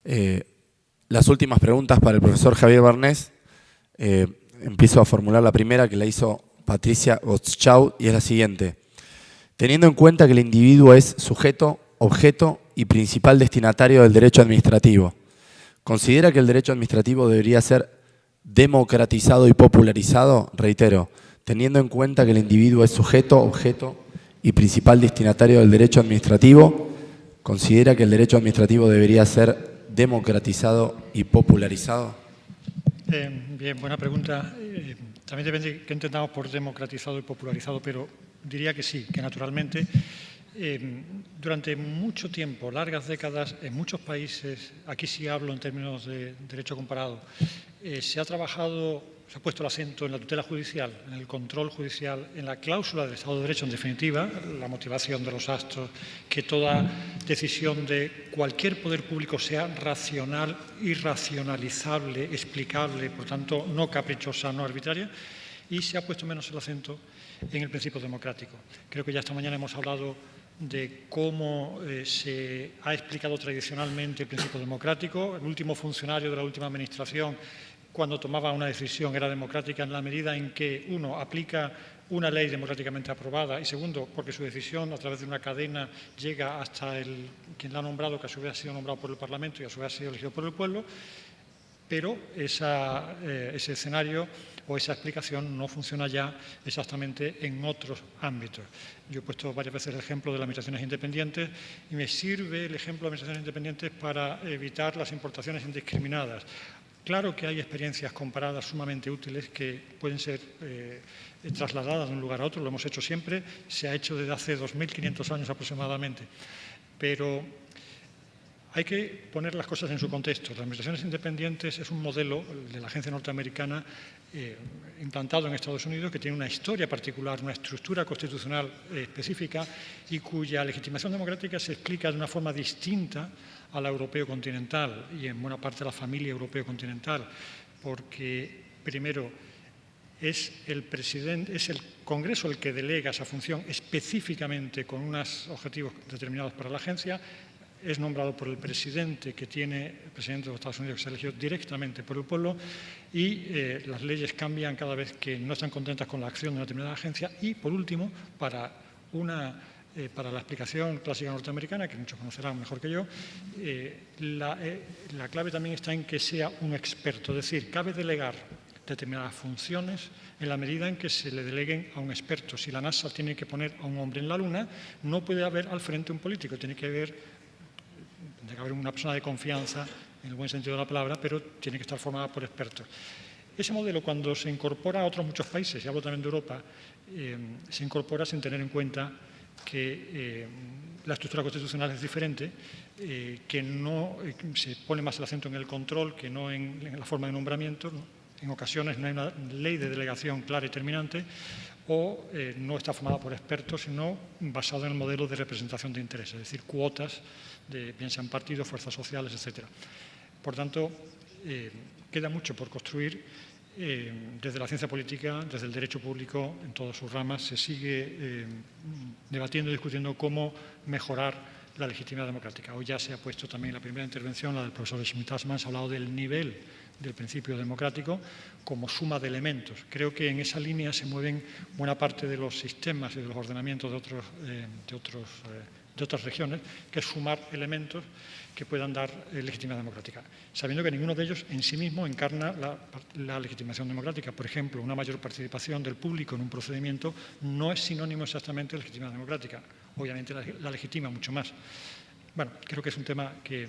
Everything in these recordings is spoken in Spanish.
Eh, las últimas preguntas para el profesor Javier Barnés. Empiezo a formular la primera, que la hizo Patricia Gottschalk, y es la siguiente. Teniendo en cuenta que el individuo es sujeto, objeto y principal destinatario del derecho administrativo, ¿considera que el derecho administrativo debería ser democratizado y popularizado? Reitero, teniendo en cuenta que el individuo es sujeto, objeto y principal destinatario del derecho administrativo, ¿considera que el derecho administrativo debería ser democratizado y popularizado? Bien, buena pregunta. También depende de qué entendamos por democratizado y popularizado, pero diría que sí, que naturalmente durante mucho tiempo, largas décadas, en muchos países, aquí sí hablo en términos de derecho comparado, se ha trabajado, se ha puesto el acento en la tutela judicial, en el control judicial, en la cláusula del Estado de Derecho, en definitiva, la motivación de los actos, que toda decisión de cualquier poder público sea racional y racionalizable, explicable, por tanto, no caprichosa, no arbitraria, y se ha puesto menos el acento en el principio democrático. Creo que ya esta mañana hemos hablado de cómo se ha explicado tradicionalmente el principio democrático. El último funcionario de la última administración, cuando tomaba una decisión, era democrática en la medida en que, uno, aplica una ley democráticamente aprobada y, segundo, porque su decisión a través de una cadena llega hasta quien la ha nombrado, que a su vez ha sido nombrado por el Parlamento y a su vez ha sido elegido por el pueblo. Pero ese escenario o esa explicación no funciona ya exactamente en otros ámbitos. Yo he puesto varias veces el ejemplo de las administraciones independientes y me sirve el ejemplo de administraciones independientes para evitar las importaciones indiscriminadas. Claro que hay experiencias comparadas sumamente útiles que pueden ser trasladadas de un lugar a otro, lo hemos hecho siempre, se ha hecho desde hace 2.500 años aproximadamente, pero hay que poner las cosas en su contexto. Las administraciones independientes es un modelo de la agencia norteamericana implantado en Estados Unidos que tiene una historia particular, una estructura constitucional específica y cuya legitimación democrática se explica de una forma distinta a la europeo continental y en buena parte a la familia europeo continental, porque primero es el Congreso el que delega esa función específicamente con unos objetivos determinados para la agencia. Es nombrado por el presidente el presidente de los Estados Unidos, que se eligió directamente por el pueblo, y las leyes cambian cada vez que no están contentas con la acción de una determinada agencia. Y, por último, para la explicación clásica norteamericana, que muchos conocerán mejor que yo, la clave también está en que sea un experto. Es decir, cabe delegar determinadas funciones en la medida en que se le deleguen a un experto. Si la NASA tiene que poner a un hombre en la Luna, no puede haber al frente un político, tiene que haber una persona de confianza, en el buen sentido de la palabra, pero tiene que estar formada por expertos. Ese modelo, cuando se incorpora a otros muchos países, y hablo también de Europa, se incorpora sin tener en cuenta que la estructura constitucional es diferente, que no se pone más el acento en el control que no en la forma de nombramiento, ¿no? En ocasiones no hay una ley de delegación clara y terminante, o no está formada por expertos, sino basado en el modelo de representación de intereses, es decir, cuotas, bien sean partidos, fuerzas sociales, etc. Por tanto, queda mucho por construir. Desde la ciencia política, desde el derecho público, en todas sus ramas, se sigue debatiendo y discutiendo cómo mejorar la legitimidad democrática. Hoy ya se ha puesto también en la primera intervención, la del profesor Schmidt-Hassmann, se ha hablado del nivel del principio democrático como suma de elementos. Creo que en esa línea se mueven buena parte de los sistemas y de los ordenamientos de otras regiones, que es sumar elementos que puedan dar legitimidad democrática, sabiendo que ninguno de ellos en sí mismo encarna la legitimación democrática. Por ejemplo, una mayor participación del público en un procedimiento no es sinónimo exactamente de legitimidad democrática. Obviamente la legitima mucho más. Bueno, creo que es un tema que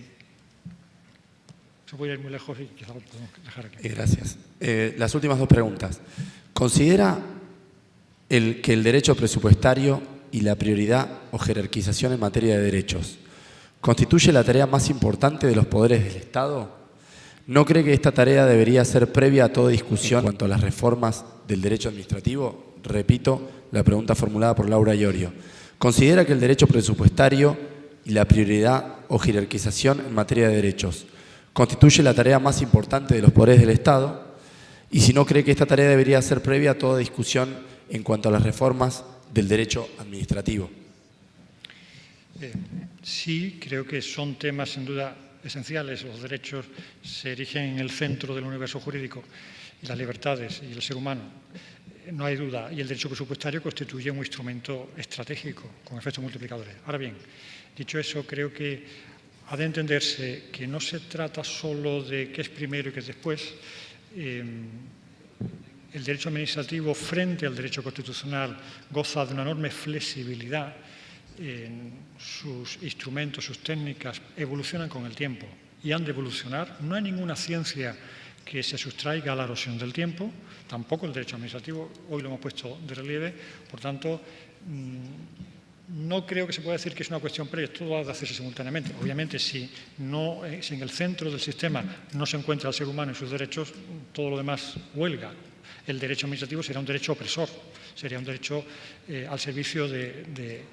se puede ir muy lejos y quizá lo podemos dejar aquí. Gracias. Las últimas dos preguntas. ¿Considera que el derecho presupuestario y la prioridad o jerarquización en materia de derechos constituye la tarea más importante de los poderes del Estado? ¿No cree que esta tarea debería ser previa a toda discusión en cuanto a las reformas del derecho administrativo? Repito la pregunta formulada por Laura Iorio. ¿Considera que el derecho presupuestario y la prioridad o jerarquización en materia de derechos constituye la tarea más importante de los poderes del Estado? Y si no cree que esta tarea debería ser previa a toda discusión en cuanto a las reformas del derecho administrativo. Sí, creo que son temas sin duda esenciales, los derechos se erigen en el centro del universo jurídico y las libertades y el ser humano, no hay duda, y el derecho presupuestario constituye un instrumento estratégico con efectos multiplicadores. Ahora bien, dicho eso, creo que ha de entenderse que no se trata solo de qué es primero y qué es después. El derecho administrativo frente al derecho constitucional goza de una enorme flexibilidad. Sus instrumentos, sus técnicas evolucionan con el tiempo y han de evolucionar. No hay ninguna ciencia que se sustraiga a la erosión del tiempo, tampoco el derecho administrativo, hoy lo hemos puesto de relieve, por tanto, no creo que se pueda decir que es una cuestión previa, todo ha de hacerse simultáneamente. Obviamente, si en el centro del sistema no se encuentra el ser humano y sus derechos, todo lo demás huelga. El derecho administrativo será un derecho opresor, sería un derecho al servicio de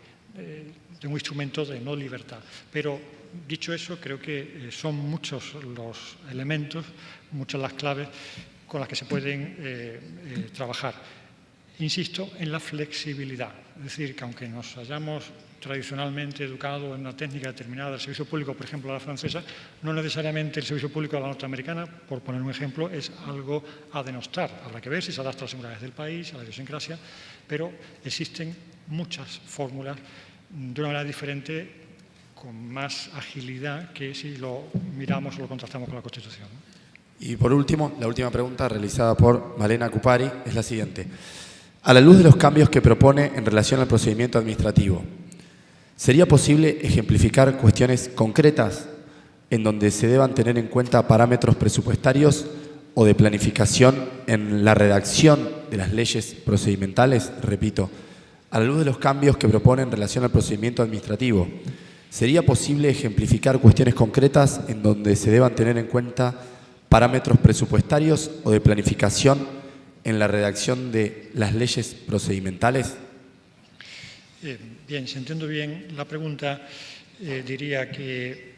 un instrumento de no libertad. Pero, dicho eso, creo que son muchos los elementos, muchas las claves con las que se pueden trabajar. Insisto en la flexibilidad, es decir, que aunque nos hayamos tradicionalmente educado en una técnica determinada del servicio público, por ejemplo, a la francesa, no necesariamente el servicio público a la norteamericana, por poner un ejemplo, es algo a denostar. Habrá que ver si se adapta a las singularidades del país, a la idiosincrasia, pero existen muchas fórmulas de una manera diferente, con más agilidad que si lo miramos o lo contrastamos con la Constitución. Y por último, la última pregunta realizada por Malena Cupari es la siguiente. A la luz de los cambios que propone en relación al procedimiento administrativo, ¿sería posible ejemplificar cuestiones concretas en donde se deban tener en cuenta parámetros presupuestarios o de planificación en la redacción de las leyes procedimentales? Repito, a la luz de los cambios que propone en relación al procedimiento administrativo, ¿sería posible ejemplificar cuestiones concretas en donde se deban tener en cuenta parámetros presupuestarios o de planificación en la redacción de las leyes procedimentales? Bien, si entiendo bien la pregunta, diría que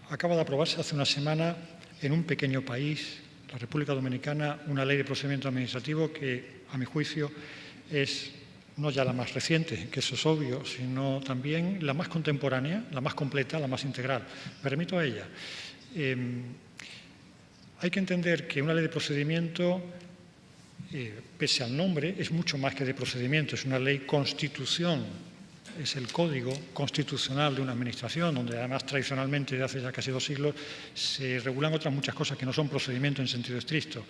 acaba de aprobarse hace una semana en un pequeño país, la República Dominicana, una ley de procedimiento administrativo que, a mi juicio, es no ya la más reciente, que eso es obvio, sino también la más contemporánea, la más completa, la más integral. Me remito a ella. Hay que entender que una ley de procedimiento, pese al nombre, es mucho más que de procedimiento, es una ley constitución, es el código constitucional de una administración, donde además tradicionalmente, desde hace ya casi 2 siglos, se regulan otras muchas cosas que no son procedimiento en sentido estricto.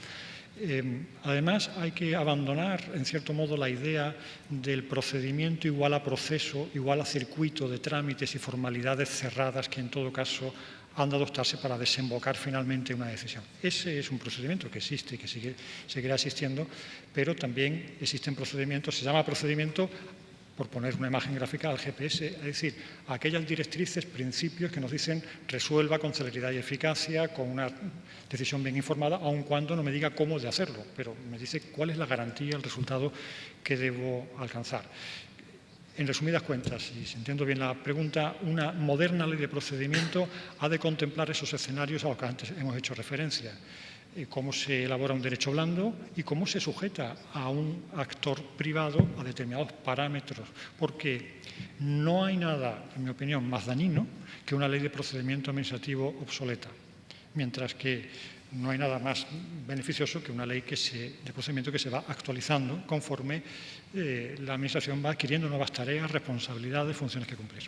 Además, hay que abandonar, en cierto modo, la idea del procedimiento igual a proceso, igual a circuito de trámites y formalidades cerradas que, en todo caso, han de adoptarse para desembocar finalmente una decisión. Ese es un procedimiento que existe y que seguirá existiendo, pero también existen procedimientos, se llama procedimiento, por poner una imagen gráfica, al GPS, es decir, aquellas directrices, principios que nos dicen resuelva con celeridad y eficacia, con una decisión bien informada, aun cuando no me diga cómo de hacerlo, pero me dice cuál es la garantía, el resultado que debo alcanzar. En resumidas cuentas, y si entiendo bien la pregunta, una moderna ley de procedimiento ha de contemplar esos escenarios a los que antes hemos hecho referencia. Cómo se elabora un derecho blando y cómo se sujeta a un actor privado a determinados parámetros, porque no hay nada, en mi opinión, más dañino que una ley de procedimiento administrativo obsoleta, mientras que no hay nada más beneficioso que una ley de procedimiento que se va actualizando conforme la Administración va adquiriendo nuevas tareas, responsabilidades, funciones que cumplir.